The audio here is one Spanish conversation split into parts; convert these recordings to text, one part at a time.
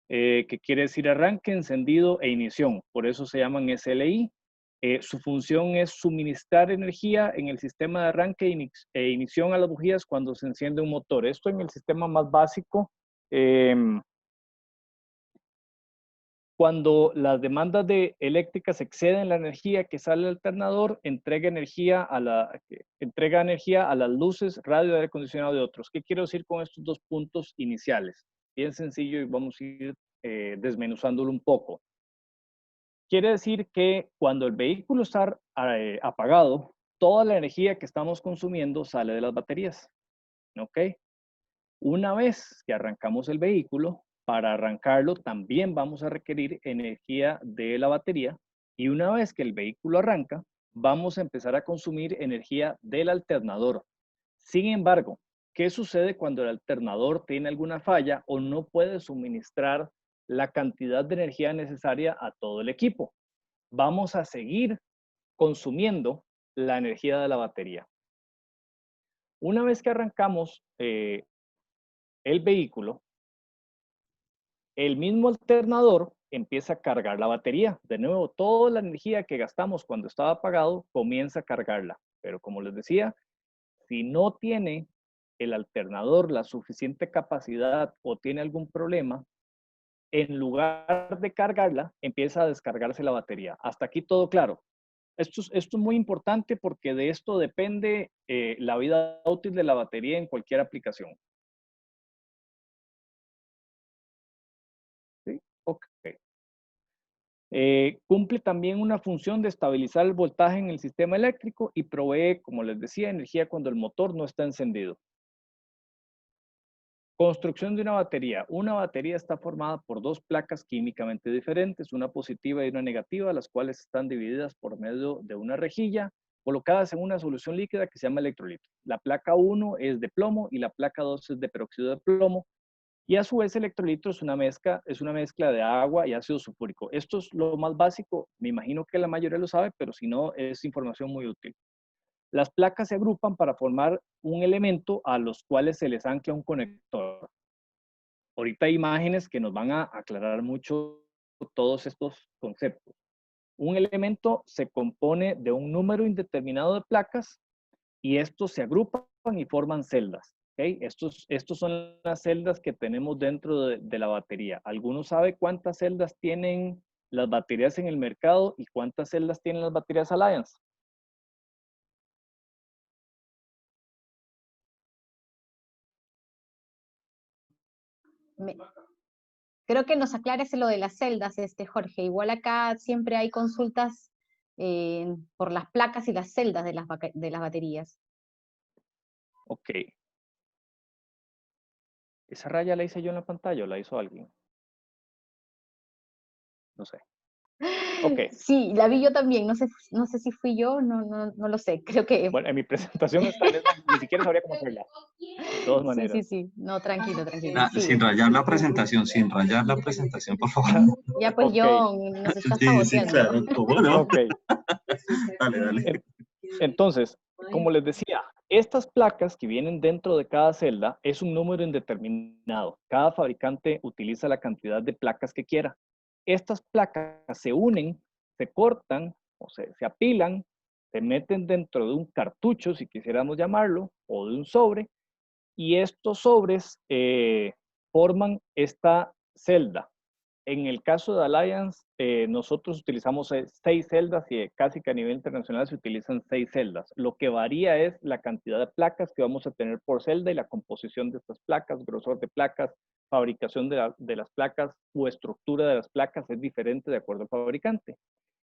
que quiere decir arranque, encendido e ignición. Por eso se llaman SLI. Su función es suministrar energía en el sistema de arranque e ignición a las bujías cuando se enciende un motor. Esto en el sistema más básico. Cuando las demandas eléctricas exceden la energía que sale del alternador, entrega energía a las luces, radio, aire acondicionado y otros. ¿Qué quiero decir con estos dos puntos iniciales? Bien sencillo y vamos a ir desmenuzándolo un poco. Quiere decir que cuando el vehículo está apagado, toda la energía que estamos consumiendo sale de las baterías. ¿Ok? Una vez que arrancamos el vehículo, para arrancarlo también vamos a requerir energía de la batería y una vez que el vehículo arranca, vamos a empezar a consumir energía del alternador. Sin embargo, ¿qué sucede cuando el alternador tiene alguna falla o no puede suministrar la cantidad de energía necesaria a todo el equipo? Vamos a seguir consumiendo la energía de la batería. Una vez que arrancamos el vehículo, el mismo alternador empieza a cargar la batería. De nuevo, toda la energía que gastamos cuando estaba apagado comienza a cargarla. Pero como les decía, si no tiene el alternador la suficiente capacidad o tiene algún problema, en lugar de cargarla, empieza a descargarse la batería. Hasta aquí todo claro. Esto es muy importante porque de esto depende la vida útil de la batería en cualquier aplicación. ¿Sí? Ok. Cumple también una función de estabilizar el voltaje en el sistema eléctrico y provee, como les decía, energía cuando el motor no está encendido. Construcción de una batería. Una batería está formada por dos placas químicamente diferentes, una positiva y una negativa, las cuales están divididas por medio de una rejilla colocadas en una solución líquida que se llama electrolito. La placa 1 es de plomo y la placa 2 es de peróxido de plomo. Y a su vez el electrolito es una mezcla de agua y ácido sulfúrico. Esto es lo más básico, me imagino que la mayoría lo sabe, pero si no, es información muy útil. Las placas se agrupan para formar un elemento a los cuales se les ancla un conector. Ahorita hay imágenes que nos van a aclarar mucho todos estos conceptos. Un elemento se compone de un número indeterminado de placas y estos se agrupan y forman celdas. ¿Okay? Estos son las celdas que tenemos dentro de la batería. ¿Alguno sabe cuántas celdas tienen las baterías en el mercado y cuántas celdas tienen las baterías Alliance? Me- Creo que nos aclares lo de las celdas, Jorge. Igual acá siempre hay consultas por las placas y las celdas de de las baterías. Ok. ¿Esa raya la hice yo en la pantalla o la hizo alguien? No sé. Ok. Sí, la vi yo también. No sé si fui yo, no lo sé. Creo que. Bueno, en mi presentación está, ni siquiera sabría cómo hacerla. De todas Sí, maneras. sí, sí. No, tranquilo, tranquilo. Sin Sigue. rayar la presentación, por favor. Ya pues Ok. John, nos está Sí, sí, saboteando. claro, ¿cómo no? Ok. Dale, dale. Entonces, como les decía, estas placas que vienen dentro de cada celda es un número indeterminado. Cada fabricante utiliza la cantidad de placas que quiera. Estas placas se unen, se cortan o se apilan, se meten dentro de un cartucho, si quisiéramos llamarlo, o de un sobre, y estos sobres forman esta celda. En el caso de Alliance, nosotros utilizamos 6 celdas y casi que a nivel internacional se utilizan 6 celdas. Lo que varía es la cantidad de placas que vamos a tener por celda y la composición de estas placas, grosor de placas, fabricación de las placas o estructura de las placas es diferente de acuerdo al fabricante.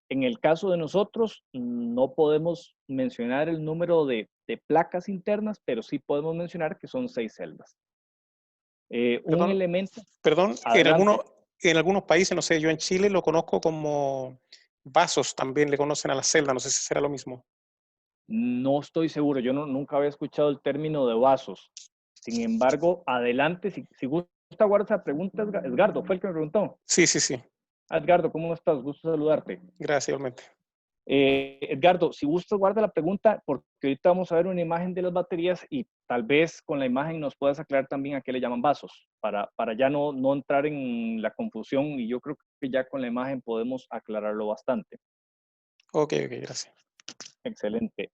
En el caso de nosotros, no podemos mencionar el número de placas internas, pero sí podemos mencionar que son 6 celdas. Un Perdón, elemento, perdón, adelante. en algunos países, no sé, yo en Chile lo conozco como vasos, también le conocen a la celda, no sé si será lo mismo. No estoy seguro, yo nunca había escuchado el término de vasos. Sin embargo, adelante, si gusta guardar esa pregunta, Edgardo, fue el que me preguntó. Sí, sí, sí, Edgardo, ¿cómo estás? Gusto saludarte. gracias, igualmente. Edgardo, si gusta, guarda la pregunta, porque ahorita vamos a ver una imagen de las baterías y tal vez con la imagen nos puedas aclarar también a qué le llaman vasos, para ya no entrar en la confusión, y yo creo que ya con la imagen podemos aclararlo bastante. Ok, gracias. Excelente.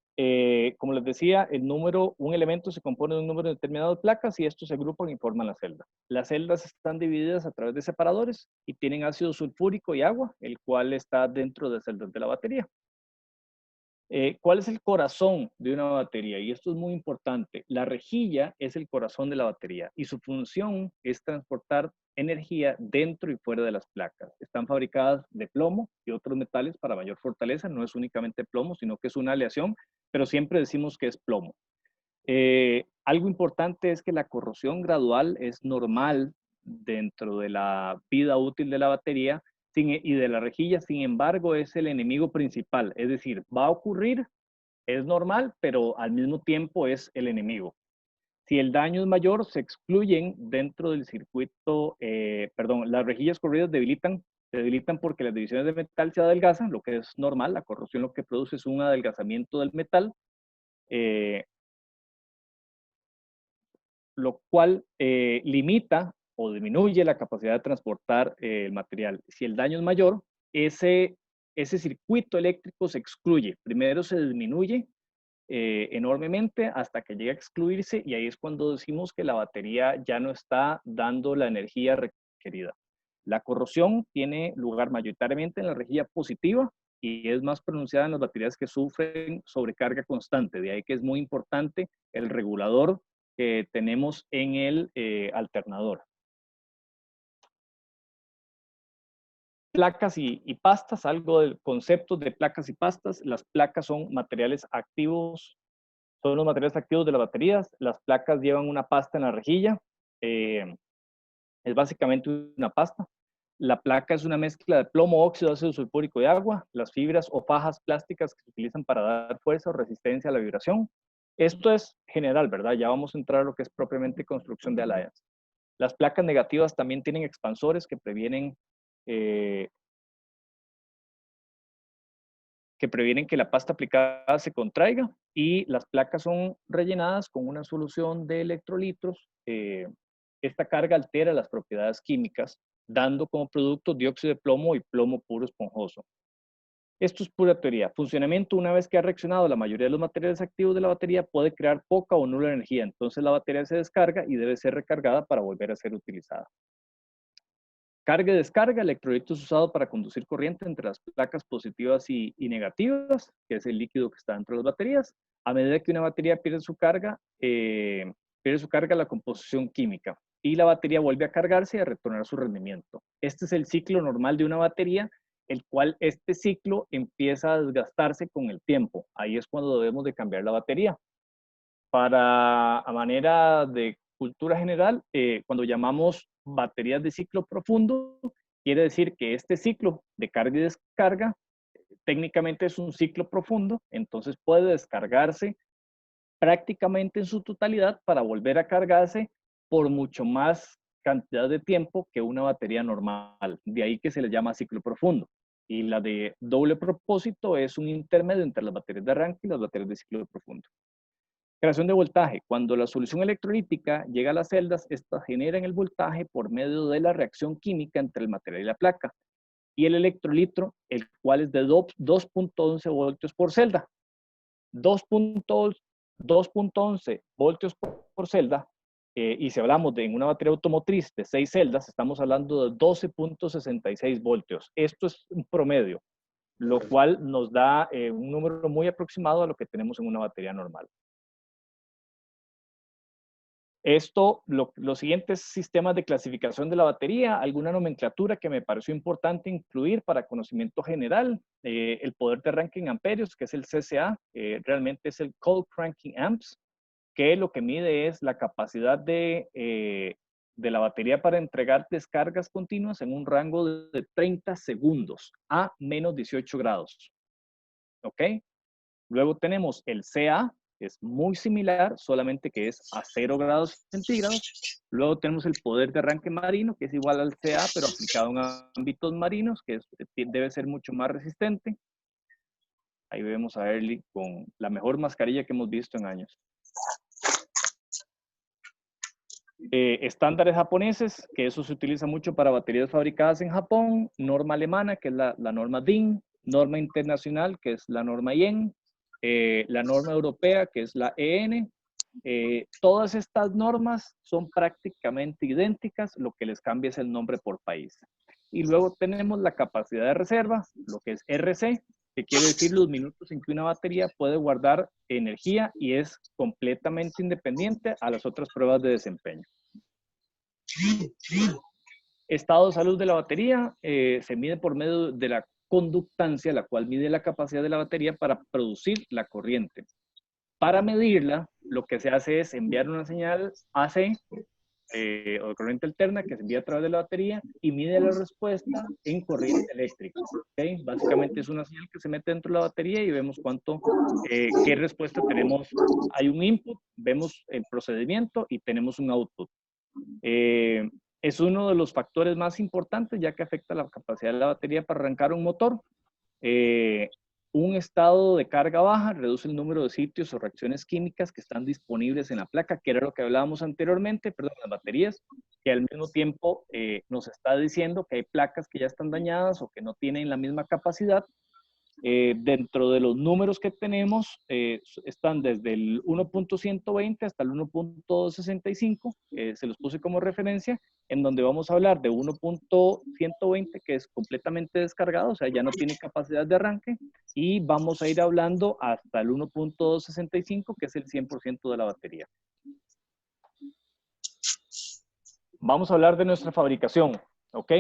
Como les decía, un elemento se compone de un número determinado de placas y estos se agrupan y forman la celda. Las celdas están divididas a través de separadores y tienen ácido sulfúrico y agua, el cual está dentro de celdas de la batería. ¿Cuál es el corazón de una batería? Y esto es muy importante. La rejilla es el corazón de la batería y su función es transportar energía dentro y fuera de las placas. Están fabricadas de plomo y otros metales para mayor fortaleza. No es únicamente plomo, sino que es una aleación, pero siempre decimos que es plomo. Algo importante es que la corrosión gradual es normal dentro de la vida útil de la batería y de la rejilla. Sin embargo, es el enemigo principal. Es decir, va a ocurrir, es normal, pero al mismo tiempo es el enemigo. Si el daño es mayor, se excluyen dentro del circuito, las rejillas corroídas se debilitan porque las divisiones de metal se adelgazan, lo que es normal. La corrosión lo que produce es un adelgazamiento del metal, lo cual limita o disminuye la capacidad de transportar el material. Si el daño es mayor, ese circuito eléctrico se excluye. Primero se disminuye enormemente hasta que llega a excluirse, y ahí es cuando decimos que la batería ya no está dando la energía requerida. La corrosión tiene lugar mayoritariamente en la rejilla positiva y es más pronunciada en las baterías que sufren sobrecarga constante. De ahí que es muy importante el regulador que tenemos en el alternador. Placas y pastas, algo del concepto de placas y pastas. Las placas son materiales activos, son los materiales activos de las baterías. Las placas llevan una pasta en la rejilla. Es básicamente una pasta. La placa es una mezcla de plomo, óxido, ácido sulfúrico y agua. Las fibras o fajas plásticas que se utilizan para dar fuerza o resistencia a la vibración. Esto es general, ¿verdad? Ya vamos a entrar a lo que es propiamente construcción de alliance. Las placas negativas también tienen expansores que previenen que la pasta aplicada se contraiga, y las placas son rellenadas con una solución de electrolitos. Esta carga altera las propiedades químicas, dando como producto dióxido de plomo y plomo puro esponjoso. Esto es pura teoría. Funcionamiento: una vez que ha reaccionado la mayoría de los materiales activos de la batería, puede crear poca o nula energía. Entonces la batería se descarga y debe ser recargada para volver a ser utilizada. Carga y descarga: electrolitos usados para conducir corriente entre las placas positivas y negativas, que es el líquido que está dentro de las baterías. A medida que una batería pierde su carga la composición química, y la batería vuelve a cargarse y a retornar su rendimiento. Este es el ciclo normal de una batería, el cual este ciclo empieza a desgastarse con el tiempo. Ahí es cuando debemos de cambiar la batería. A manera de cultura general, cuando llamamos baterías de ciclo profundo, quiere decir que este ciclo de carga y descarga técnicamente es un ciclo profundo, entonces puede descargarse prácticamente en su totalidad para volver a cargarse por mucho más cantidad de tiempo que una batería normal. De ahí que se le llama ciclo profundo. Y la de doble propósito es un intermedio entre las baterías de arranque y las baterías de ciclo profundo. Creación de voltaje: cuando la solución electrolítica llega a las celdas, estas generan el voltaje por medio de la reacción química entre el material y la placa y el electrolito, el cual es de 2.11 voltios por celda. 2.11 voltios por celda, y si hablamos de una batería automotriz de 6 celdas, estamos hablando de 12.66 voltios. Esto es un promedio, lo cual nos da un número muy aproximado a lo que tenemos en una batería normal. Los siguientes sistemas de clasificación de la batería, alguna nomenclatura que me pareció importante incluir para conocimiento general: el poder de arranque en amperios, que es el CCA, realmente es el Cold Cranking Amps, que lo que mide es la capacidad de la batería para entregar descargas continuas en un rango de 30 segundos a menos 18 grados. ¿Ok? Luego tenemos el CA, que es muy similar, solamente que es a 0 grados centígrados. Luego tenemos el poder de arranque marino, que es igual al CA, pero aplicado en ámbitos marinos, que debe ser mucho más resistente. Ahí vemos a Early con la mejor mascarilla que hemos visto en años. Estándares japoneses, que eso se utiliza mucho para baterías fabricadas en Japón, norma alemana, que es la norma DIN, norma internacional, que es la norma IEN, la norma europea, que es la EN. Todas estas normas son prácticamente idénticas, lo que les cambia es el nombre por país. Y luego tenemos la capacidad de reserva, lo que es RC, que quiere decir los minutos en que una batería puede guardar energía y es completamente independiente a las otras pruebas de desempeño. Estado de salud de la batería se mide por medio de la conductancia, la cual mide la capacidad de la batería para producir la corriente. Para medirla, lo que se hace es enviar una señal AC o de corriente alterna que se envía a través de la batería y mide la respuesta en corriente eléctrica. ¿Okay? Básicamente es una señal que se mete dentro de la batería y vemos qué respuesta tenemos. Hay un input, vemos el procedimiento y tenemos un output. Es uno de los factores más importantes ya que afecta la capacidad de la batería para arrancar un motor. Un estado de carga baja reduce el número de sitios o reacciones químicas que están disponibles en la placa, que era lo que hablábamos anteriormente, perdón, las baterías, que al mismo tiempo nos está diciendo que hay placas que ya están dañadas o que no tienen la misma capacidad. Dentro de los números que tenemos, están desde el 1.120 hasta el 1.65, se los puse como referencia, en donde vamos a hablar de 1.120, que es completamente descargado, o sea, ya no tiene capacidad de arranque, y vamos a ir hablando hasta el 1.265, que es el 100% de la batería. Vamos a hablar de nuestra fabricación, ¿ok?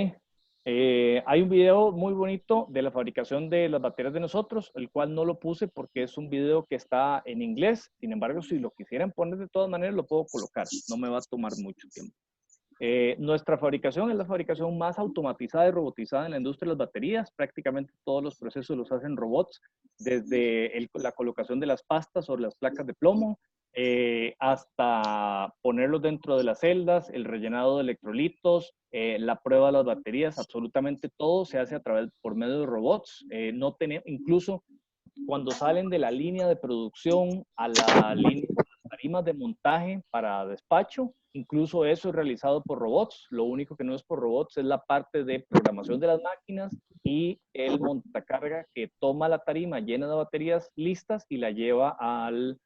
Hay un video muy bonito de la fabricación de las baterías de nosotros, el cual no lo puse porque es un video que está en inglés. Sin embargo, si lo quisieran poner de todas maneras, lo puedo colocar. No me va a tomar mucho tiempo. Nuestra fabricación es la fabricación más automatizada y robotizada en la industria de las baterías. Prácticamente todos los procesos los hacen robots, desde la colocación de las pastas sobre las placas de plomo, hasta ponerlos dentro de las celdas, el rellenado de electrolitos, la prueba de las baterías, absolutamente todo se hace por medio de robots. Incluso cuando salen de la línea de producción a la línea de tarimas de montaje para despacho, incluso eso es realizado por robots. Lo único que no es por robots es la parte de programación de las máquinas y el montacarga que toma la tarima llena de baterías listas y la lleva al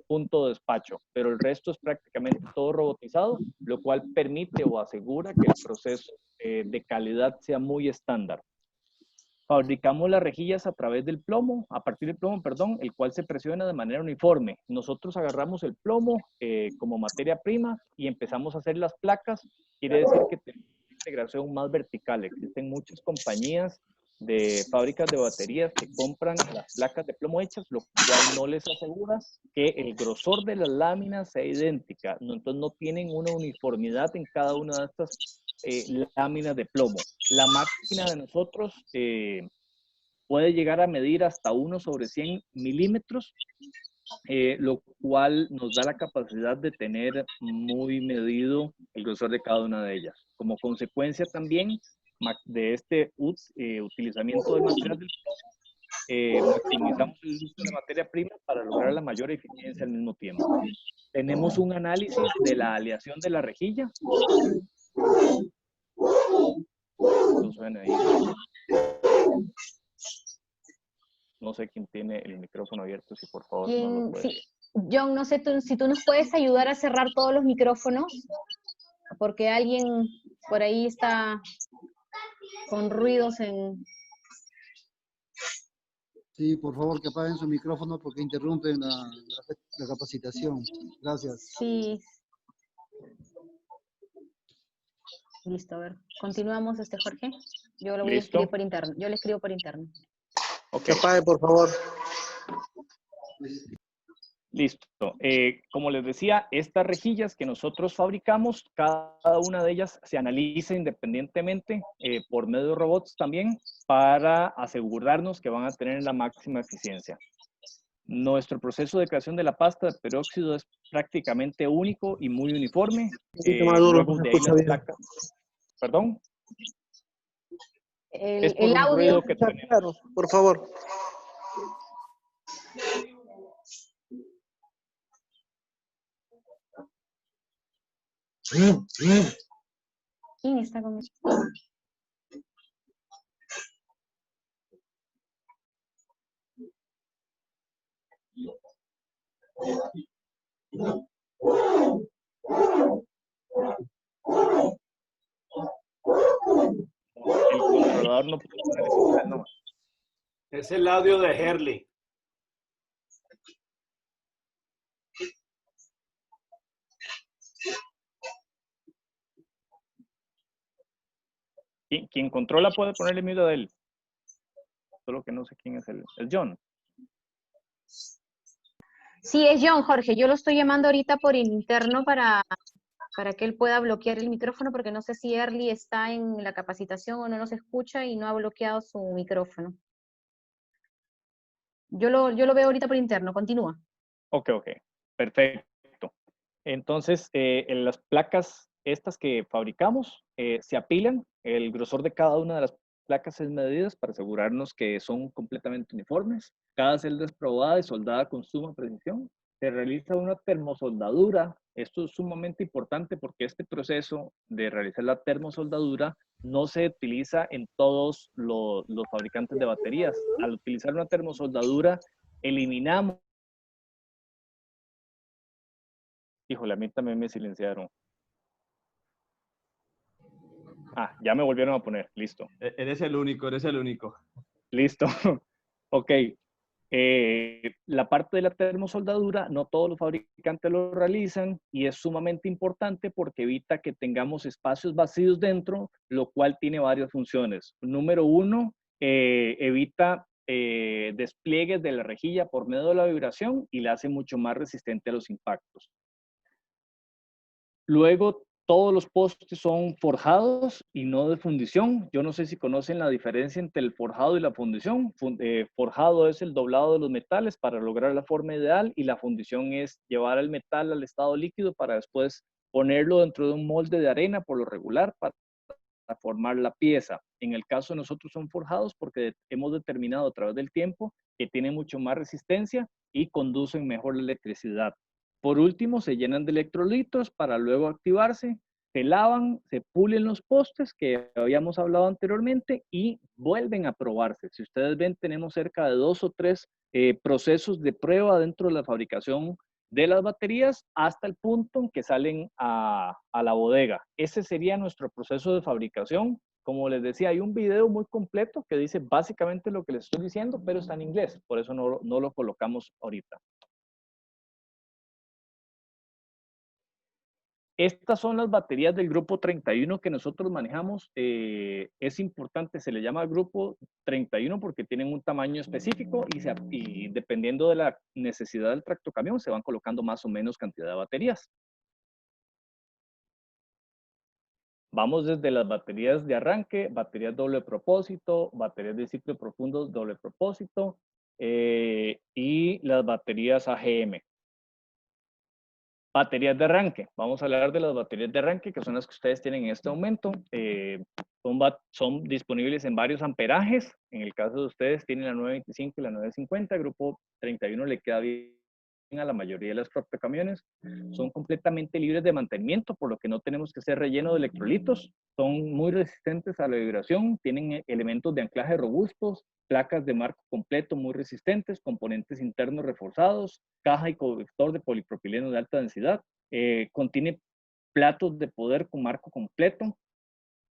punto de despacho, pero el resto es prácticamente todo robotizado, lo cual permite o asegura que el proceso de calidad sea muy estándar. Fabricamos las rejillas a partir del plomo, perdón, el cual se presiona de manera uniforme. Nosotros agarramos el plomo como materia prima y empezamos a hacer las placas. Quiere decir que tenemos una integración más vertical. Existen muchas compañías de fábricas de baterías que compran las placas de plomo hechas, lo cual no les asegura que el grosor de las láminas sea idéntica. Entonces no tienen una uniformidad en cada una de estas láminas de plomo. La máquina de nosotros puede llegar a medir hasta 1/100 milímetros, lo cual nos da la capacidad de tener muy medido el grosor de cada una de ellas. Como consecuencia también de este utilizamiento del material del plomo, maximizamos el uso de la materia prima para lograr la mayor eficiencia al mismo tiempo. Tenemos un análisis de la aleación de la rejilla. No sé quién tiene el micrófono abierto, si por favor no lo puede. Sí. John, no sé si tú nos puedes ayudar a cerrar todos los micrófonos, porque alguien por ahí está con ruidos en... Sí, por favor, que apaguen su micrófono porque interrumpen la capacitación. Gracias. Sí. Listo, a ver. Continuamos, Jorge. Yo lo voy a escribir por interno. Yo le escribo por interno. Ok, apague, por favor. Listo. Como les decía, estas rejillas que nosotros fabricamos, cada una de ellas se analiza independientemente por medio de robots también para asegurarnos que van a tener la máxima eficiencia. Nuestro proceso de creación de la pasta de peróxido es prácticamente único y muy uniforme. Luego de ahí las placas. ¿Perdón? El audio. Que tenemos. Por favor. ¿Quién está conmigo? El controlador no puede poner ese, no. Es el audio de Herley. Quien controla puede ponerle miedo a él. Solo que no sé quién es el John. Sí, es John, Jorge. Yo lo estoy llamando ahorita por el interno para que él pueda bloquear el micrófono, porque no sé si Early está en la capacitación o no nos escucha y no ha bloqueado su micrófono. Yo lo veo ahorita por interno. Continúa. Ok, perfecto. Entonces, en las placas estas que fabricamos se apilan. El grosor de cada una de las placas es medido para asegurarnos que son completamente uniformes. Cada celda es probada y soldada con suma precisión. Se realiza una termosoldadura. Esto es sumamente importante porque este proceso de realizar la termosoldadura no se utiliza en todos los fabricantes de baterías. Al utilizar una termosoldadura, eliminamos. Híjole, a mí también me silenciaron. Ah, ya me volvieron a poner. Listo. Eres el único, eres el único. Listo. Ok. La parte de la termosoldadura, no todos los fabricantes lo realizan y es sumamente importante porque evita que tengamos espacios vacíos dentro, lo cual tiene varias funciones. Número uno, evita despliegues de la rejilla por medio de la vibración y la hace mucho más resistente a los impactos. Luego, todos los postes son forjados y no de fundición. Yo no sé si conocen la diferencia entre el forjado y la fundición. Forjado es el doblado de los metales para lograr la forma ideal y la fundición es llevar el metal al estado líquido para después ponerlo dentro de un molde de arena por lo regular para formar la pieza. En el caso de nosotros son forjados porque hemos determinado a través del tiempo que tienen mucho más resistencia y conducen mejor la electricidad. Por último, se llenan de electrolitos para luego activarse, se lavan, se pulen los postes que habíamos hablado anteriormente y vuelven a probarse. Si ustedes ven, tenemos cerca de 2 o 3 procesos de prueba dentro de la fabricación de las baterías hasta el punto en que salen a la bodega. Ese sería nuestro proceso de fabricación. Como les decía, hay un video muy completo que dice básicamente lo que les estoy diciendo, pero está en inglés, por eso no lo colocamos ahorita. Estas son las baterías del grupo 31 que nosotros manejamos. Es importante, se le llama grupo 31 porque tienen un tamaño específico y dependiendo de la necesidad del tractocamión se van colocando más o menos cantidad de baterías. Vamos desde las baterías de arranque, baterías doble propósito, baterías de ciclo profundo doble propósito y las baterías AGM. Baterías de arranque. Vamos a hablar de las baterías de arranque, que son las que ustedes tienen en este momento. Son disponibles en varios amperajes. En el caso de ustedes, tienen la 925 y la 950. Grupo 31 le queda bien a la mayoría de los tractocamiones. Son completamente libres de mantenimiento, por lo que no tenemos que hacer relleno de electrolitos. Son muy resistentes a la vibración. Tienen elementos de anclaje robustos, placas de marco completo muy resistentes, componentes internos reforzados, caja y conector de polipropileno de alta densidad, contiene platos de poder con marco completo,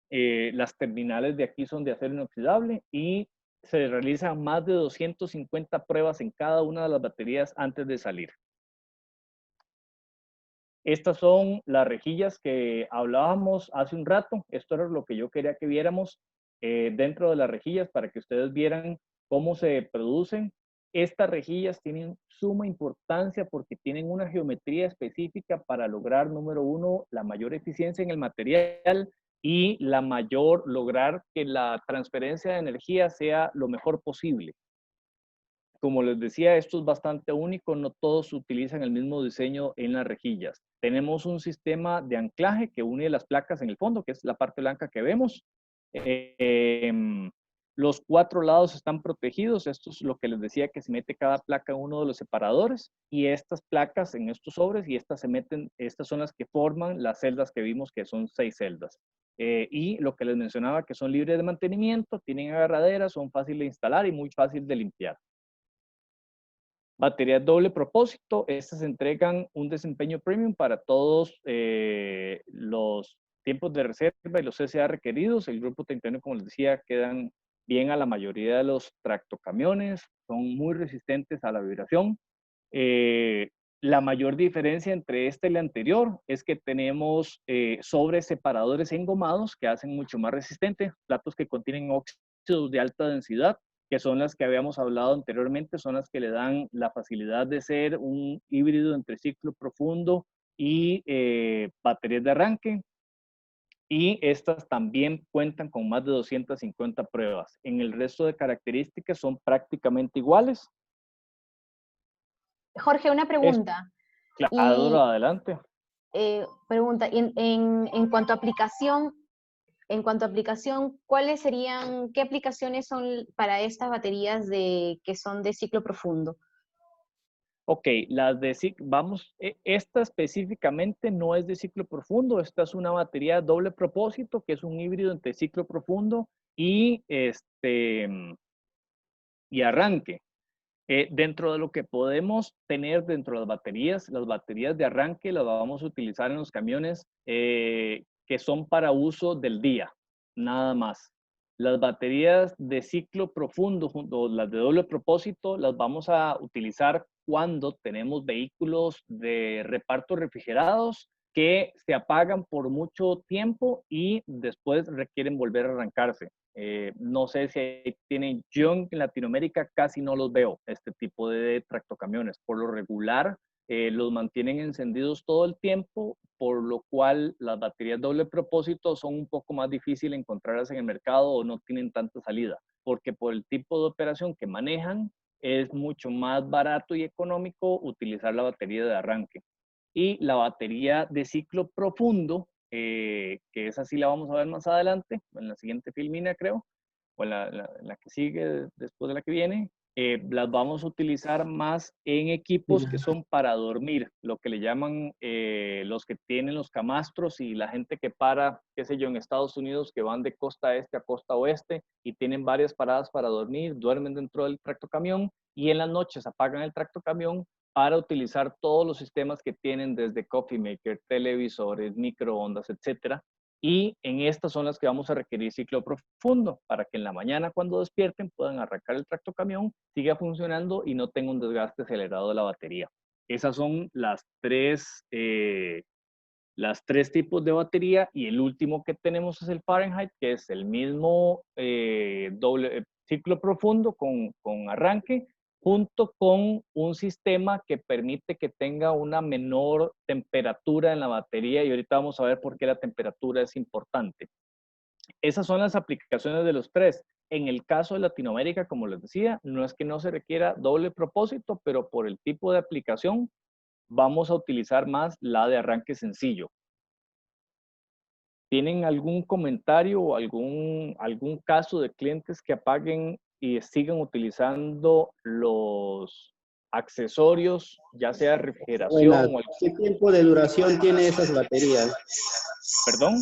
las terminales de aquí son de acero inoxidable y se realizan más de 250 pruebas en cada una de las baterías antes de salir. Estas son las rejillas que hablábamos hace un rato. Esto era lo que yo quería que viéramos dentro de las rejillas para que ustedes vieran cómo se producen. Estas rejillas tienen suma importancia porque tienen una geometría específica para lograr, número uno, la mayor eficiencia en el material y lograr que la transferencia de energía sea lo mejor posible. Como les decía, esto es bastante único, no todos utilizan el mismo diseño en las rejillas. Tenemos un sistema de anclaje que une las placas en el fondo, que es la parte blanca que vemos. Los 4 lados están protegidos. Esto es lo que les decía, que se mete cada placa en uno de los separadores, y estas placas en estos sobres, y estas se meten, estas son las que forman las celdas que vimos, que son 6 celdas. Y lo que les mencionaba, que son libres de mantenimiento, tienen agarraderas, son fáciles de instalar y muy fácil de limpiar. Baterías doble propósito, estas entregan un desempeño premium para todos los tiempos de reserva y los CCA requeridos. El grupo 31, como les decía, quedan bien a la mayoría de los tractocamiones, son muy resistentes a la vibración. La mayor diferencia entre este y el anterior es que tenemos sobres separadores engomados que hacen mucho más resistente, platos que contienen óxidos de alta densidad, que son las que habíamos hablado anteriormente, son las que le dan la facilidad de ser un híbrido entre ciclo profundo y baterías de arranque. Y estas también cuentan con más de 250 pruebas. En el resto de características son prácticamente iguales. Jorge, una pregunta. Claro, adelante. Pregunta, en cuanto a aplicación, ¿cuáles serían, qué aplicaciones son para estas baterías que son de ciclo profundo? Ok, esta específicamente no es de ciclo profundo, esta es una batería doble propósito, que es un híbrido entre ciclo profundo y arranque. Dentro de lo que podemos tener dentro de las baterías de arranque las vamos a utilizar en los camiones que son para uso del día, nada más. Las baterías de ciclo profundo, junto las de doble propósito, las vamos a utilizar cuando tenemos vehículos de reparto refrigerados que se apagan por mucho tiempo y después requieren volver a arrancarse. No sé si tienen, yo en Latinoamérica casi no los veo, este tipo de tractocamiones. Por lo regular, los mantienen encendidos todo el tiempo, por lo cual las baterías doble propósito son un poco más difíciles encontrarlas en el mercado o no tienen tanta salida, porque por el tipo de operación que manejan, es mucho más barato y económico utilizar la batería de arranque. Y la batería de ciclo profundo, que esa sí la vamos a ver más adelante, en la siguiente filmina creo, o en la que sigue después de la que viene, las vamos a utilizar más en equipos que son para dormir, lo que le llaman los que tienen los camastros y la gente que para, qué sé yo, en Estados Unidos, que van de costa este a costa oeste y tienen varias paradas para dormir, duermen dentro del tractocamión y en las noches apagan el tractocamión para utilizar todos los sistemas que tienen desde coffee maker, televisores, microondas, etcétera. Y en estas son las que vamos a requerir ciclo profundo para que en la mañana cuando despierten puedan arrancar el tractocamión, siga funcionando y no tenga un desgaste acelerado de la batería. Esas son las tres tipos de batería, y el último que tenemos es el Fahrenheit, que es el mismo ciclo profundo con arranque, junto con un sistema que permite que tenga una menor temperatura en la batería, y ahorita vamos a ver por qué la temperatura es importante. Esas son las aplicaciones de los tres. En el caso de Latinoamérica, como les decía, no es que no se requiera doble propósito, pero por el tipo de aplicación vamos a utilizar más la de arranque sencillo. ¿Tienen algún comentario o algún caso de clientes que apaguen y sigan utilizando los accesorios, ya sea refrigeración o algo? ¿Qué tiempo de duración tiene esas baterías? ¿Perdón?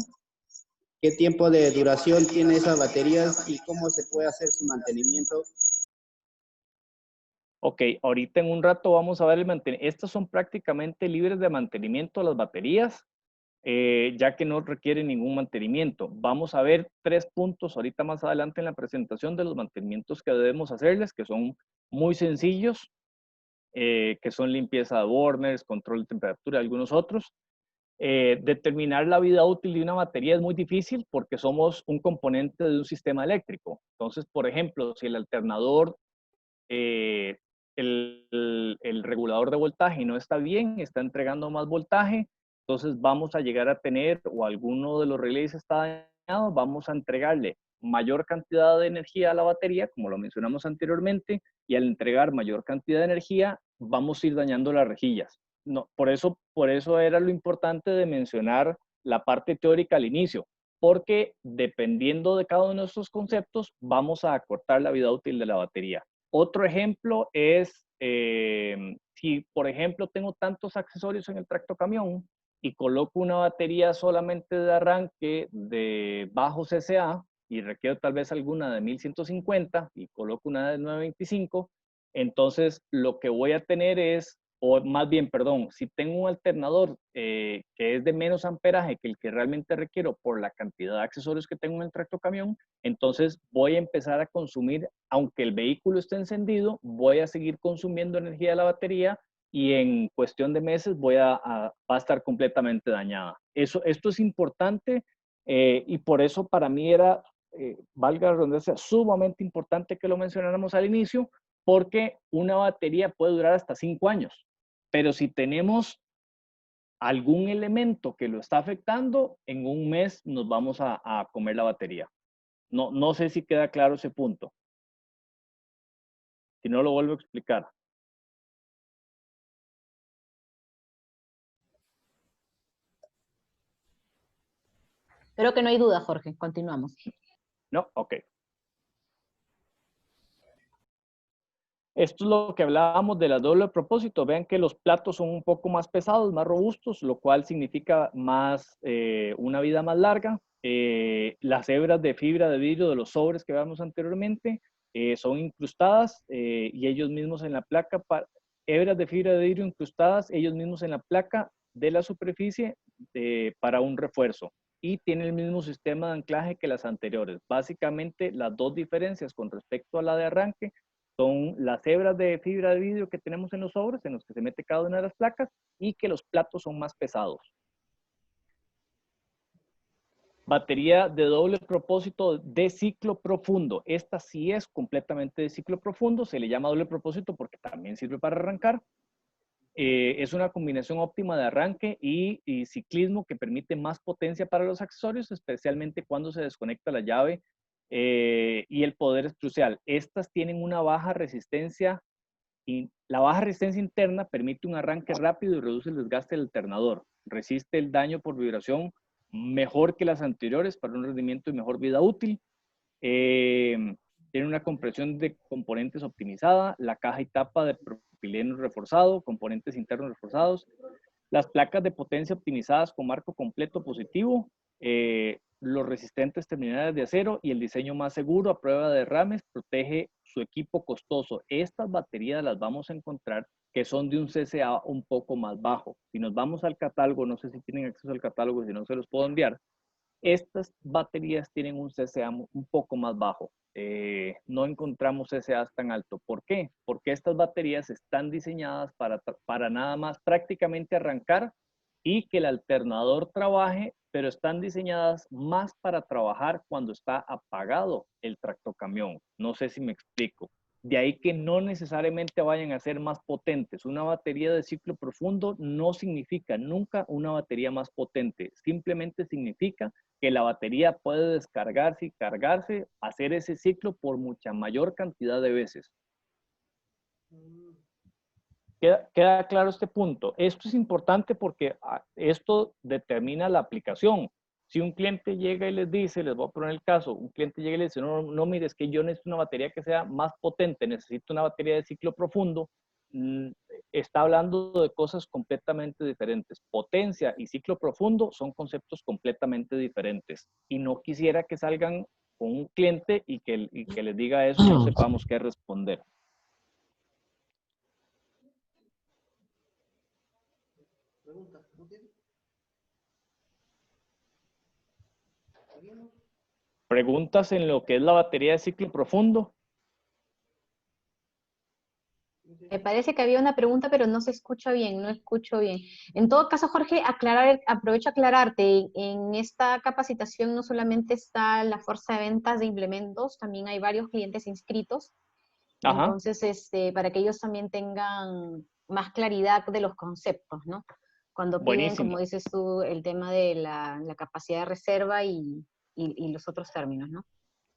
¿Qué tiempo de duración tiene esas baterías y cómo se puede hacer su mantenimiento? Ok, ahorita en un rato vamos a ver el mantenimiento. Estas son prácticamente libres de mantenimiento las baterías, ya que no requieren ningún mantenimiento. Vamos a ver 3 puntos ahorita más adelante en la presentación de los mantenimientos que debemos hacerles, que son muy sencillos, que son limpieza de burners, control de temperatura y algunos otros. Determinar la vida útil de una batería es muy difícil porque somos un componente de un sistema eléctrico. Entonces, por ejemplo, si el alternador, el regulador de voltaje no está bien, está entregando más voltaje, entonces vamos a llegar a tener, o alguno de los relés está dañado, vamos a entregarle mayor cantidad de energía a la batería, como lo mencionamos anteriormente, y al entregar mayor cantidad de energía, vamos a ir dañando las rejillas. No, por eso era lo importante de mencionar la parte teórica al inicio, porque dependiendo de cada uno de nuestros conceptos, vamos a acortar la vida útil de la batería. Otro ejemplo es, si por ejemplo tengo tantos accesorios en el tractocamión y coloco una batería solamente de arranque de bajo CCA y requiero tal vez alguna de 1150 y coloco una de 925, entonces lo que voy a tener es, o más bien, perdón, si tengo un alternador que es de menos amperaje que el que realmente requiero por la cantidad de accesorios que tengo en el tractocamión, entonces voy a empezar a consumir, aunque el vehículo esté encendido, voy a seguir consumiendo energía de la batería y en cuestión de meses va a estar completamente dañada. Esto es importante y por eso para mí era, valga la redundancia, sumamente importante que lo mencionáramos al inicio, porque una batería puede durar hasta 5 años. Pero si tenemos algún elemento que lo está afectando, en un mes nos vamos a comer la batería. No sé si queda claro ese punto. Si no, lo vuelvo a explicar. Creo que no hay duda, Jorge. Continuamos. No, ok. Esto es lo que hablábamos de la doble propósito. Vean que los platos son un poco más pesados, más robustos, lo cual significa una vida más larga. Las hebras de fibra de vidrio de los sobres que veamos anteriormente son incrustadas y ellos mismos en la placa, hebras de fibra de vidrio incrustadas, ellos mismos en la placa de la superficie para un refuerzo. Y tiene el mismo sistema de anclaje que las anteriores. Básicamente, las dos diferencias con respecto a la de arranque son las hebras de fibra de vidrio que tenemos en los sobres, en los que se mete cada una de las placas, y que los platos son más pesados. Batería de doble propósito de ciclo profundo. Esta sí es completamente de ciclo profundo, se le llama doble propósito porque también sirve para arrancar. Es una combinación óptima de arranque y ciclismo que permite más potencia para los accesorios, especialmente cuando se desconecta la llave y el poder es crucial. Estas tienen una baja resistencia y la baja resistencia interna permite un arranque rápido y reduce el desgaste del alternador. Resiste el daño por vibración mejor que las anteriores para un rendimiento y mejor vida útil. Tiene una compresión de componentes optimizada, la caja y tapa de propileno reforzado, componentes internos reforzados, las placas de potencia optimizadas con marco completo positivo, los resistentes terminales de acero y el diseño más seguro a prueba de derrames protege su equipo costoso. Estas baterías las vamos a encontrar que son de un CCA un poco más bajo. Si nos vamos al catálogo, no sé si tienen acceso al catálogo, si no se los puedo enviar, estas baterías tienen un CCA un poco más bajo. No encontramos CCAs tan alto. ¿Por qué? Porque estas baterías están diseñadas para nada más prácticamente arrancar y que el alternador trabaje, pero están diseñadas más para trabajar cuando está apagado el tractocamión. No sé si me explico. De ahí que no necesariamente vayan a ser más potentes. Una batería de ciclo profundo no significa nunca una batería más potente. Simplemente significa que la batería puede descargarse y cargarse, hacer ese ciclo por mucha mayor cantidad de veces. ¿Queda claro este punto? Esto es importante porque esto determina la aplicación. Si un cliente llega y les dice, les voy a poner el caso, un cliente llega y les dice, no, mire, es que yo necesito una batería que sea más potente, necesito una batería de ciclo profundo, está hablando de cosas completamente diferentes. Potencia y ciclo profundo son conceptos completamente diferentes. Y no quisiera que salgan con un cliente y que les diga eso y no sepamos qué responder. ¿Preguntas en lo que es la batería de ciclo profundo? Me parece que había una pregunta, pero no se escucha bien, no escucho bien. En todo caso, Jorge, aprovecho a aclararte, en esta capacitación no solamente está la fuerza de ventas de implementos, también hay varios clientes inscritos. Ajá. Entonces, para que ellos también tengan más claridad de los conceptos, ¿no? Cuando piden, buenísimo, como dices tú, el tema de la capacidad de reserva y los otros términos, ¿no?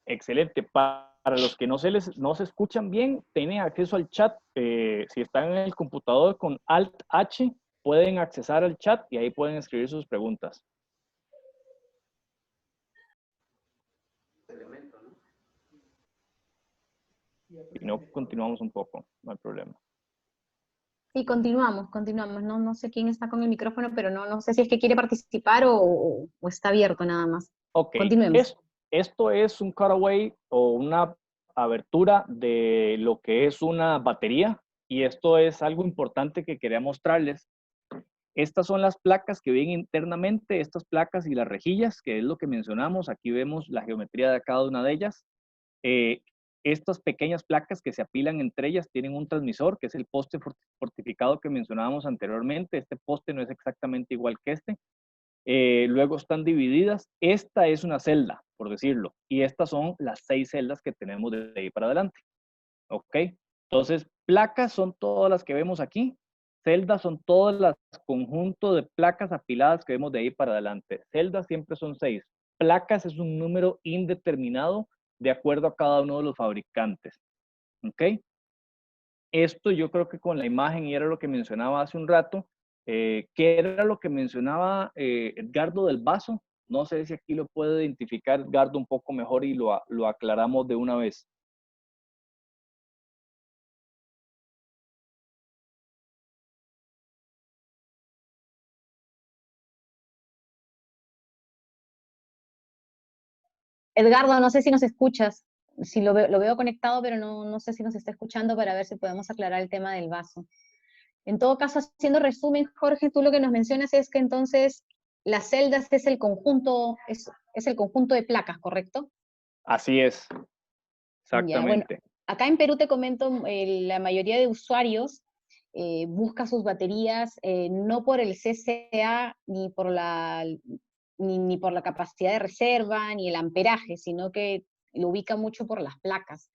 Excelente. Para los que no se escuchan bien, tienen acceso al chat. Si están en el computador con Alt-H, pueden accesar al chat y ahí pueden escribir sus preguntas. Si no, continuamos un poco, no hay problema. Sí, continuamos. No sé quién está con el micrófono, pero no sé si es que quiere participar o está abierto nada más. Ok, Continuemos. esto es un cutaway o una abertura de lo que es una batería, y esto es algo importante que quería mostrarles. Estas son las placas que ven internamente, estas placas y las rejillas, que es lo que mencionamos. Aquí vemos la geometría de cada una de ellas. Estas pequeñas placas que se apilan entre ellas tienen un transmisor, que es el poste fortificado que mencionábamos anteriormente. Este poste no es exactamente igual que este. Luego están divididas. Esta es una celda, por decirlo, y estas son las 6 celdas que tenemos de ahí para adelante. ¿Ok? Entonces, placas son todas las que vemos aquí. Celdas son todas las conjuntos de placas apiladas que vemos de ahí para adelante. Celdas siempre son 6. Placas es un número indeterminado de acuerdo a cada uno de los fabricantes. ¿Ok? Esto yo creo que con la imagen, y era lo que mencionaba hace un rato, ¿qué era lo que mencionaba Edgardo del vaso? No sé si aquí lo puede identificar Edgardo un poco mejor y lo aclaramos de una vez. Edgardo, no sé si nos escuchas. Si lo veo conectado, pero no sé si nos está escuchando para ver si podemos aclarar el tema del vaso. En todo caso, haciendo resumen, Jorge, tú lo que nos mencionas es que entonces las celdas es el conjunto, es el conjunto de placas, ¿correcto? Así es, Ya, bueno, exactamente. acá en Perú te comento, la mayoría de usuarios busca sus baterías no por el CCA ni por la capacidad de reserva ni el amperaje, sino que lo ubica mucho por las placas.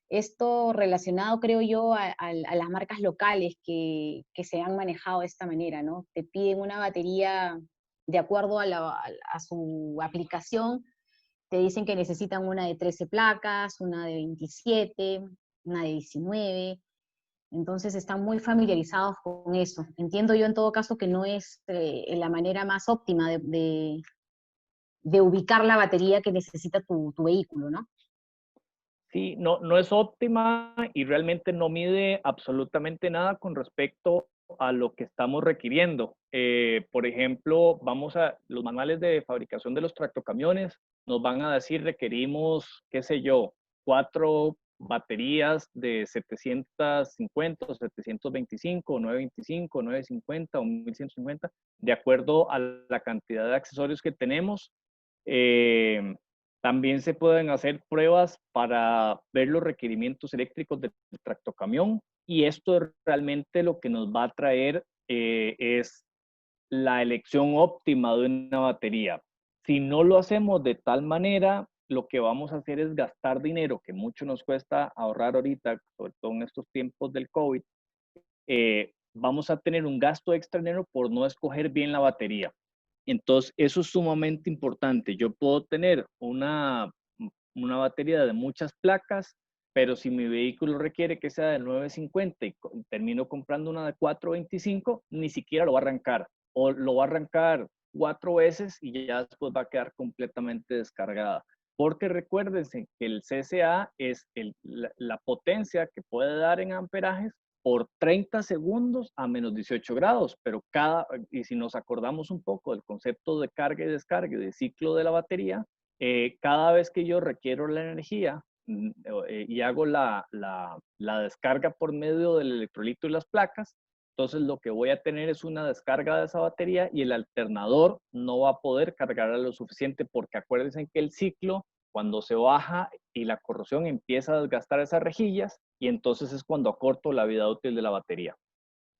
Esto relacionado, creo yo, a las marcas locales que se han manejado de esta manera, ¿no? Te piden una batería de acuerdo a su aplicación. Te dicen que necesitan una de 13 placas, una de 27, una de 19. Entonces están muy familiarizados con eso. Entiendo yo en todo caso que no es la manera más óptima de ubicar la batería que necesita tu vehículo, ¿no? Sí, no es óptima y realmente no mide absolutamente nada con respecto a lo que estamos requiriendo. Por ejemplo, los manuales de fabricación de los tractocamiones nos van a decir requerimos, qué sé yo, 4 baterías de 750 o 725 o 925 o 950 o 1150, de acuerdo a la cantidad de accesorios que tenemos. También se pueden hacer pruebas para ver los requerimientos eléctricos del tractocamión, y esto es realmente lo que nos va a traer es la elección óptima de una batería. Si no lo hacemos de tal manera, lo que vamos a hacer es gastar dinero, que mucho nos cuesta ahorrar ahorita, sobre todo en estos tiempos del COVID. Vamos a tener un gasto extra dinero por no escoger bien la batería. Entonces, eso es sumamente importante. Yo puedo tener una batería de muchas placas, pero si mi vehículo requiere que sea de 950 y termino comprando una de 425, ni siquiera lo va a arrancar, o lo va a arrancar 4 veces y ya después va a quedar completamente descargada. Porque recuérdense que el CCA es la potencia que puede dar en amperajes por 30 segundos a menos 18 grados, pero y si nos acordamos un poco del concepto de carga y descarga y de ciclo de la batería, cada vez que yo requiero la energía y hago la descarga por medio del electrolito y las placas, entonces lo que voy a tener es una descarga de esa batería y el alternador no va a poder cargar lo suficiente, porque acuérdense que el ciclo, cuando se baja y la corrosión empieza a desgastar esas rejillas, y entonces es cuando acorto la vida útil de la batería,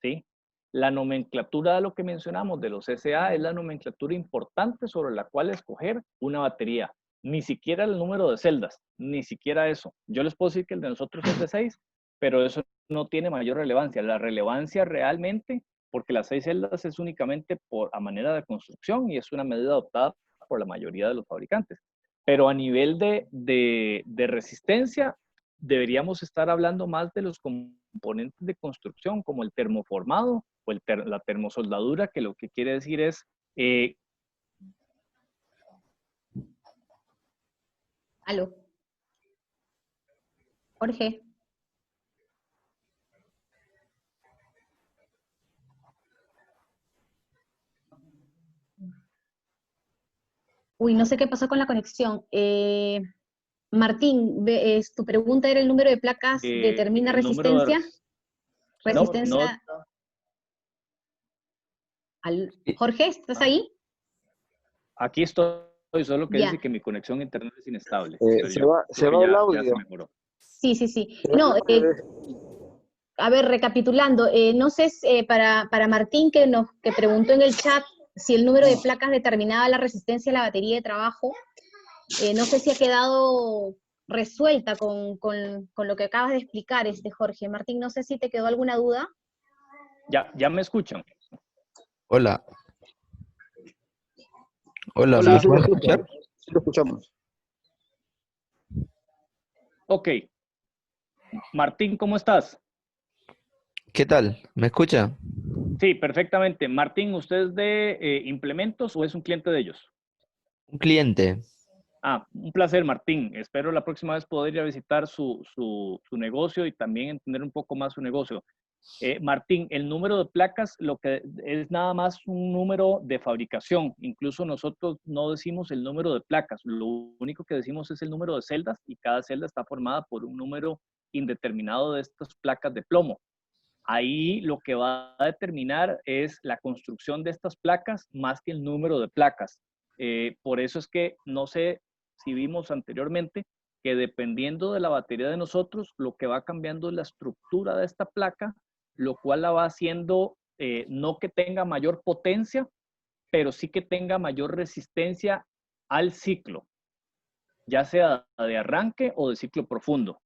¿sí? La nomenclatura de lo que mencionamos de los SA es la nomenclatura importante sobre la cual escoger una batería. Ni siquiera el número de celdas, ni siquiera eso. Yo les puedo decir que el de nosotros es de 6, pero eso no tiene mayor relevancia. La relevancia realmente, porque las 6 celdas es únicamente a manera de construcción y es una medida adoptada por la mayoría de los fabricantes. Pero a nivel de resistencia, deberíamos estar hablando más de los componentes de construcción, como el termoformado o la termosoldadura, que lo que quiere decir es... Aló. Jorge. Uy, no sé qué pasó con la conexión. Martín, tu pregunta era el número de placas determina el número de... resistencia. Resistencia. Jorge, ¿estás ahí? Aquí estoy, solo que Ya. dice que mi conexión a internet es inestable. Se va el ya audio. se mejoró. Sí. No, a ver, recapitulando, no sé, para Martín que preguntó en el chat si el número de placas determinaba la resistencia de la batería de trabajo, no sé si ha quedado resuelta con lo que acabas de explicar, Jorge. Martín, no sé si te quedó alguna duda. ¿Ya me escuchan? Hola. Hola, ¿me sí, pueden escuchar? Sí, lo escuchamos. Ok. Martín, ¿cómo estás? ¿Qué tal? ¿Me escucha? Sí, perfectamente. Martín, ¿usted es de implementos o es un cliente de ellos? Un cliente. Un placer, Martín. Espero la próxima vez poder ir a visitar su negocio y también entender un poco más su negocio. Martín, el número de placas lo que es nada más un número de fabricación. Incluso nosotros no decimos el número de placas. Lo único que decimos es el número de celdas y cada celda está formada por un número indeterminado de estas placas de plomo. Ahí lo que va a determinar es la construcción de estas placas más que el número de placas. Por eso es que no sé si vimos anteriormente que dependiendo de la batería de nosotros, lo que va cambiando es la estructura de esta placa, lo cual la va haciendo no que tenga mayor potencia, pero sí que tenga mayor resistencia al ciclo, ya sea de arranque o de ciclo profundo.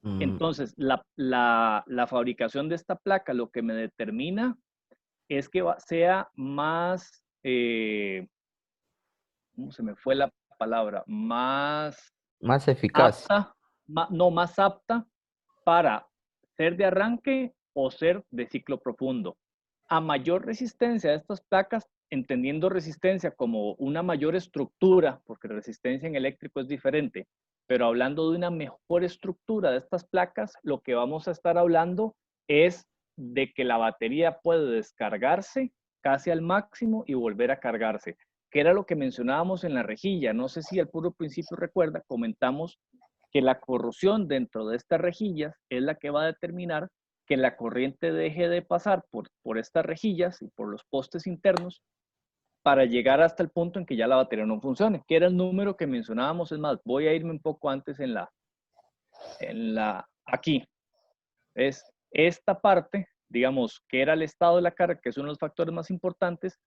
Entonces, la fabricación de esta placa lo que me determina es que sea más, ¿cómo se me fue la palabra? Más eficaz. Apta, más apta para ser de arranque o ser de ciclo profundo. A mayor resistencia de estas placas, entendiendo resistencia como una mayor estructura, porque resistencia en eléctrico es diferente, pero hablando de una mejor estructura de estas placas, lo que vamos a estar hablando es de que la batería puede descargarse casi al máximo y volver a cargarse, que era lo que mencionábamos en la rejilla. No sé si al puro principio recuerda, comentamos que la corrosión dentro de estas rejillas es la que va a determinar que la corriente deje de pasar por estas rejillas y por los postes internos para llegar hasta el punto en que ya la batería no funcione, que era el número que mencionábamos. Es más, voy a irme un poco antes aquí. Es esta parte, digamos, que era el estado de la carga, que es uno de los factores más importantes.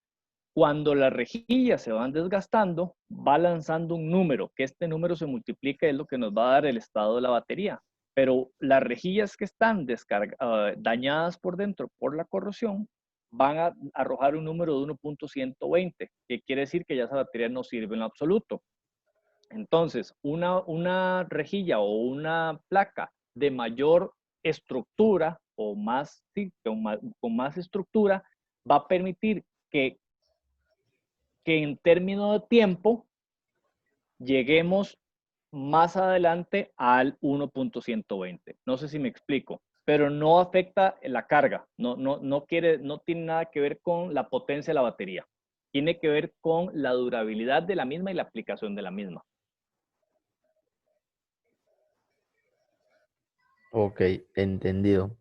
Cuando las rejillas se van desgastando, va lanzando un número, que este número se multiplica y es lo que nos va a dar el estado de la batería. Pero las rejillas que están dañadas por dentro por la corrosión van a arrojar un número de 1.120, que quiere decir que ya esa batería no sirve en lo absoluto. Entonces, una rejilla o una placa de mayor estructura o más, sí, con más estructura va a permitir que en términos de tiempo lleguemos más adelante al 1.120. No sé si me explico, pero no afecta la carga. No tiene nada que ver con la potencia de la batería. Tiene que ver con la durabilidad de la misma y la aplicación de la misma. Ok, entendido.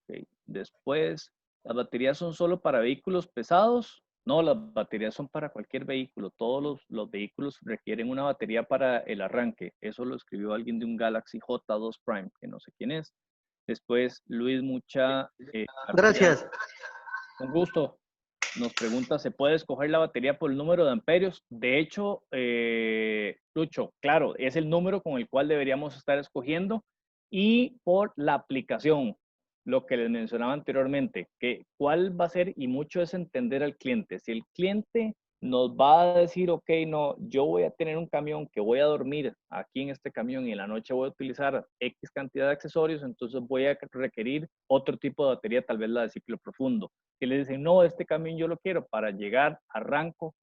Okay. Después, ¿las baterías son solo para vehículos pesados? No, las baterías son para cualquier vehículo. Todos los vehículos requieren una batería para el arranque. Eso lo escribió alguien de un Galaxy J2 Prime, que no sé quién es. Después, Luis Mucha. Gracias. Con gusto. Nos pregunta, ¿se puede escoger la batería por el número de amperios? De hecho, Lucho, claro, es el número con el cual deberíamos estar escogiendo y por la aplicación, lo que les mencionaba anteriormente, que cuál va a ser, y mucho es entender al cliente. Si el cliente nos va a decir, ok, no, yo voy a tener un camión que voy a dormir aquí en este camión y en la noche voy a utilizar X cantidad de accesorios, entonces voy a requerir otro tipo de batería, tal vez la de ciclo profundo. Que le dicen, no, este camión yo lo quiero para llegar, arranco,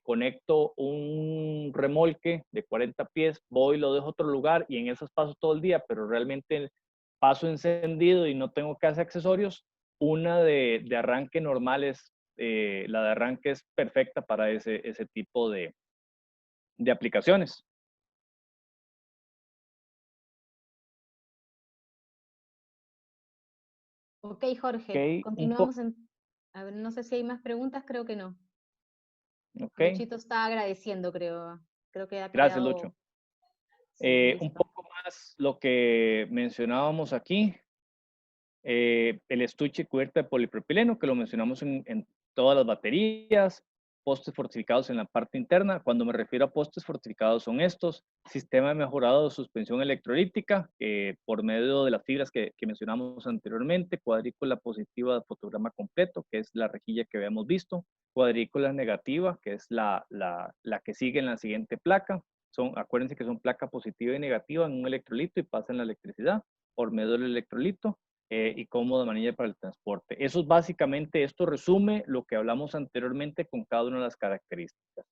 conecto un remolque de 40 pies, voy, lo dejo a otro lugar y en esos paso todo el día, pero realmente paso encendido y no tengo casi accesorios. Una de arranque normal es la de arranque es perfecta para ese tipo de aplicaciones. Ok, Jorge, Ok, continuamos. A ver, no sé si hay más preguntas, creo que no. ok. Luchito está agradeciendo, creo. Creo que ha Gracias, quedado... Lucho. Sí, Un listo. poco más lo que mencionábamos aquí, el estuche cubierto de polipropileno, que lo mencionamos en todas las baterías, postes fortificados en la parte interna. Cuando me refiero a postes fortificados son estos, sistema mejorado de suspensión electrolítica, por medio de las fibras que mencionamos anteriormente, cuadrícula positiva de fotograma completo, que es la rejilla que habíamos visto, cuadrícula negativa, que es la que sigue en la siguiente placa. Acuérdense que son placa positiva y negativa en un electrolito y pasan la electricidad por medio del electrolito. Y cómoda manilla para el transporte. Eso es básicamente, esto resume lo que hablamos anteriormente con cada una de las características.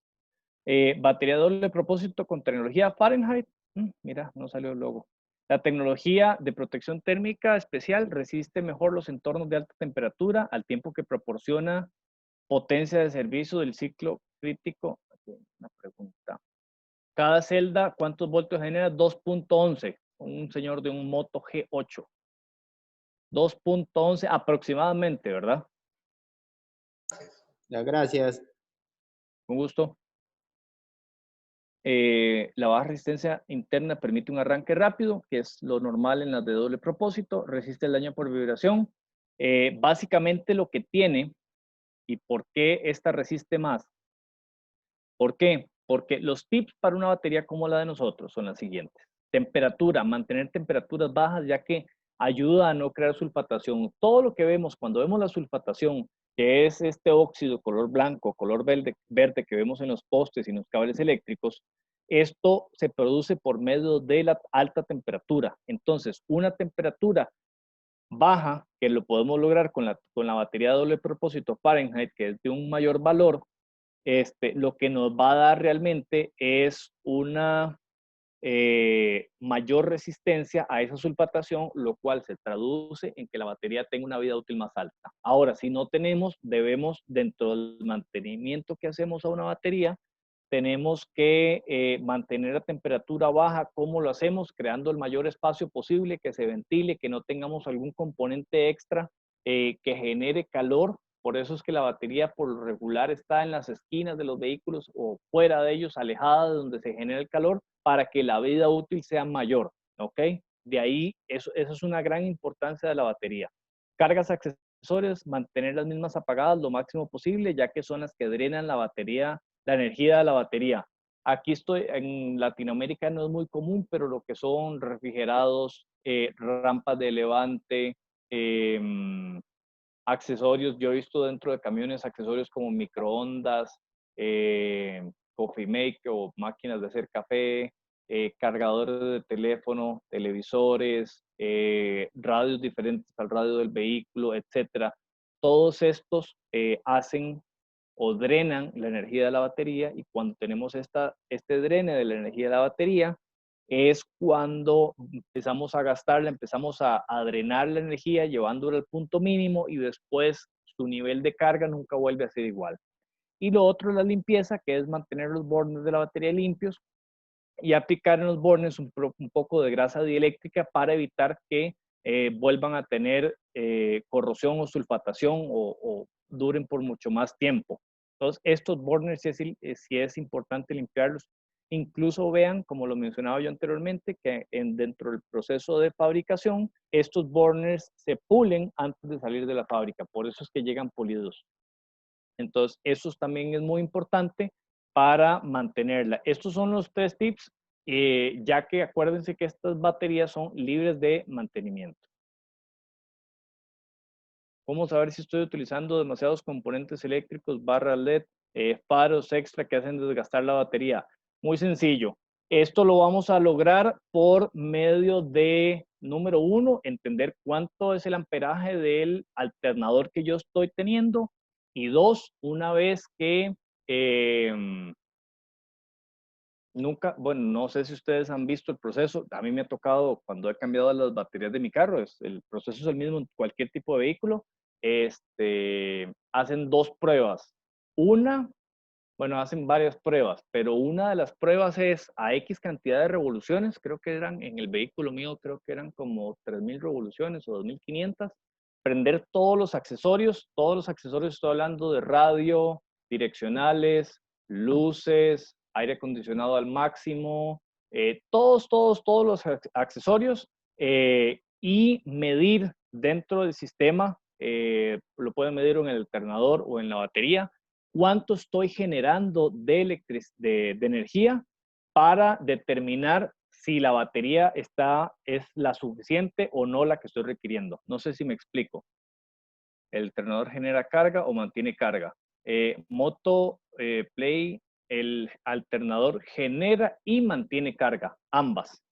Batería doble propósito con tecnología Fahrenheit. Mira, no salió el logo. La tecnología de protección térmica especial resiste mejor los entornos de alta temperatura al tiempo que proporciona potencia de servicio del ciclo crítico. Aquí una pregunta. Cada celda, ¿cuántos voltios genera? 2.11. Un señor de un Moto G8. 2.11 aproximadamente, ¿verdad? Ya, gracias. Con gusto. La baja resistencia interna permite un arranque rápido, que es lo normal en las de doble propósito. Resiste el daño por vibración. Básicamente lo que tiene y por qué esta resiste más. ¿Por qué? Porque los tips para una batería como la de nosotros son las siguientes. Temperatura, mantener temperaturas bajas, ya que ayuda a no crear sulfatación. Todo lo que vemos cuando vemos la sulfatación, que es este óxido color blanco, color verde que vemos en los postes y en los cables eléctricos, esto se produce por medio de la alta temperatura. Entonces, una temperatura baja, que lo podemos lograr con la batería de doble propósito Fahrenheit, que es de un mayor valor, lo que nos va a dar realmente es una mayor resistencia a esa sulfatación, lo cual se traduce en que la batería tenga una vida útil más alta. Ahora, si no tenemos, debemos, dentro del mantenimiento que hacemos a una batería, tenemos que mantener la temperatura baja. ¿Cómo lo hacemos? Creando el mayor espacio posible, que se ventile, que no tengamos algún componente extra que genere calor. Por eso es que la batería por lo regular está en las esquinas de los vehículos o fuera de ellos, alejada de donde se genera el calor, para que la vida útil sea mayor, ¿ok? De ahí, eso es una gran importancia de la batería. Cargas accesorias, mantener las mismas apagadas lo máximo posible, ya que son las que drenan la batería, la energía de la batería. Aquí en Latinoamérica no es muy común, pero lo que son refrigerados, rampas de levante, accesorios, yo he visto dentro de camiones accesorios como microondas, coffee maker o máquinas de hacer café, cargadores de teléfono, televisores, radios diferentes al radio del vehículo, etcétera. Todos estos hacen o drenan la energía de la batería, y cuando tenemos este drene de la energía de la batería, es cuando empezamos a gastarla, empezamos a drenar la energía, llevándola al punto mínimo, y después su nivel de carga nunca vuelve a ser igual. Y lo otro es la limpieza, que es mantener los bornes de la batería limpios y aplicar en los bornes un poco de grasa dieléctrica para evitar que vuelvan a tener corrosión o sulfatación o duren por mucho más tiempo. Entonces, estos burners sí es importante limpiarlos. Incluso vean, como lo mencionaba yo anteriormente, que dentro del proceso de fabricación, estos burners se pulen antes de salir de la fábrica. Por eso es que llegan pulidos. Entonces, eso también es muy importante para mantenerla. Estos son los 3 tips, ya que acuérdense que estas baterías son libres de mantenimiento. ¿Cómo saber si estoy utilizando demasiados componentes eléctricos, barras LED, faros extra que hacen desgastar la batería? Muy sencillo. Esto lo vamos a lograr por medio de, número 1, entender cuánto es el amperaje del alternador que yo estoy teniendo. Y 2, una vez que bueno, no sé si ustedes han visto el proceso. A mí me ha tocado cuando he cambiado las baterías de mi carro. El proceso es el mismo en cualquier tipo de vehículo. hacen dos pruebas. Bueno, hacen varias pruebas, pero una de las pruebas es a X cantidad de revoluciones, creo que eran, en el vehículo mío, creo que eran como 3.000 revoluciones o 2.500, prender todos los accesorios, estoy hablando de radio, direccionales, luces, aire acondicionado al máximo, todos los accesorios, y medir dentro del sistema, lo pueden medir en el alternador o en la batería, cuánto estoy generando de energía para determinar si la batería es la suficiente o no la que estoy requiriendo. No sé si me explico. El alternador genera carga o mantiene carga. Moto Play, el alternador genera y mantiene carga, ambas.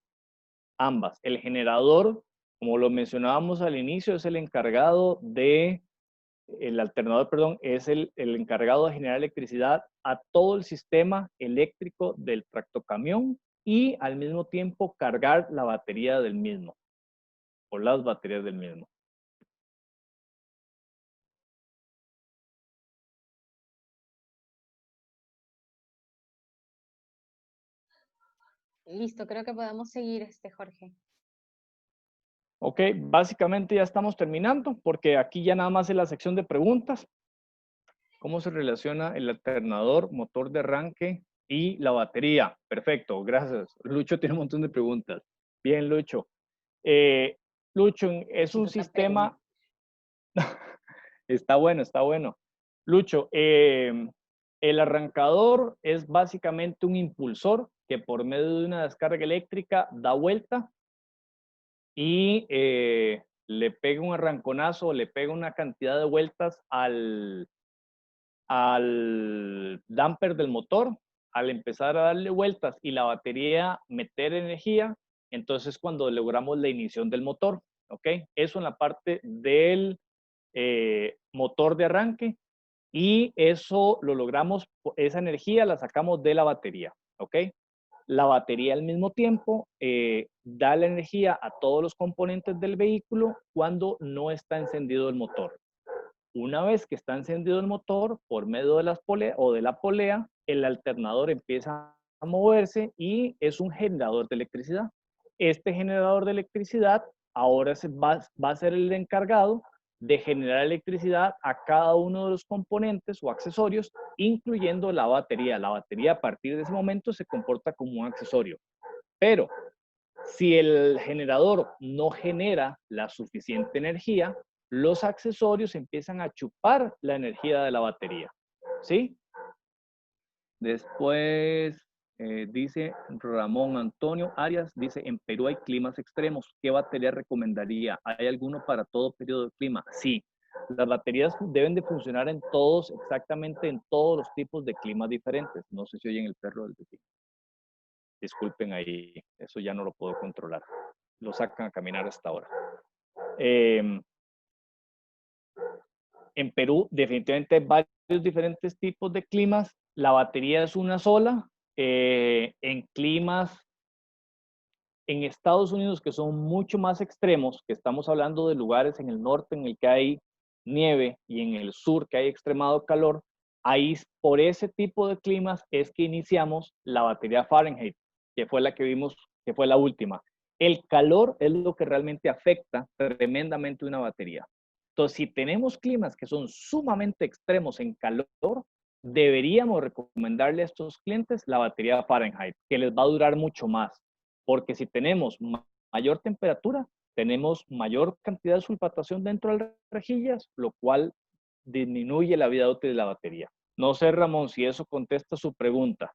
El generador, como lo mencionábamos al inicio, es el encargado de el alternador, perdón, es el encargado de generar electricidad a todo el sistema eléctrico del tractocamión y al mismo tiempo cargar la batería del mismo o las baterías del mismo. Listo, creo que podemos seguir, Jorge. Ok, básicamente ya estamos terminando porque aquí ya nada más es la sección de preguntas. ¿Cómo se relaciona el alternador, motor de arranque y la batería? Perfecto, gracias. Lucho tiene un montón de preguntas. Bien, Lucho. Lucho, es un sistema... Está bueno, está bueno. Lucho, el arrancador es básicamente un impulsor que por medio de una descarga eléctrica da vuelta y le pega un arranconazo, le pega una cantidad de vueltas al damper del motor. Al empezar a darle vueltas y la batería meter energía, entonces cuando logramos la ignición del motor, ¿ok? Eso en la parte del motor de arranque, y eso lo logramos, esa energía la sacamos de la batería, ¿ok? La batería al mismo tiempo da la energía a todos los componentes del vehículo cuando no está encendido el motor. Una vez que está encendido el motor, por medio de las poleas o de la polea, el alternador empieza a moverse y es un generador de electricidad. Este generador de electricidad ahora va a ser el encargado de generar electricidad a cada uno de los componentes o accesorios, incluyendo la batería. La batería a partir de ese momento se comporta como un accesorio. Pero si el generador no genera la suficiente energía, los accesorios empiezan a chupar la energía de la batería, ¿sí? Después dice Ramón Antonio Arias, dice, en Perú hay climas extremos, ¿qué batería recomendaría? ¿Hay alguno para todo periodo de clima? Sí, las baterías deben de funcionar en todos, exactamente en todos los tipos de climas diferentes. No sé si oyen el perro del vecino. Disculpen ahí, eso ya no lo puedo controlar. Lo sacan a caminar hasta ahora. En Perú definitivamente hay varios diferentes tipos de climas. La batería es una sola. En climas en Estados Unidos que son mucho más extremos, que estamos hablando de lugares en el norte en el que hay nieve y en el sur que hay extremado calor, ahí por ese tipo de climas es que iniciamos la batería Fahrenheit, que fue la que vimos, que fue la última. El calor es lo que realmente afecta tremendamente una batería. Entonces, si tenemos climas que son sumamente extremos en calor, deberíamos recomendarle a estos clientes la batería Fahrenheit, que les va a durar mucho más. Porque si tenemos mayor temperatura, tenemos mayor cantidad de sulfatación dentro de las rejillas, lo cual disminuye la vida útil de la batería. No sé, Ramón, si eso contesta su pregunta.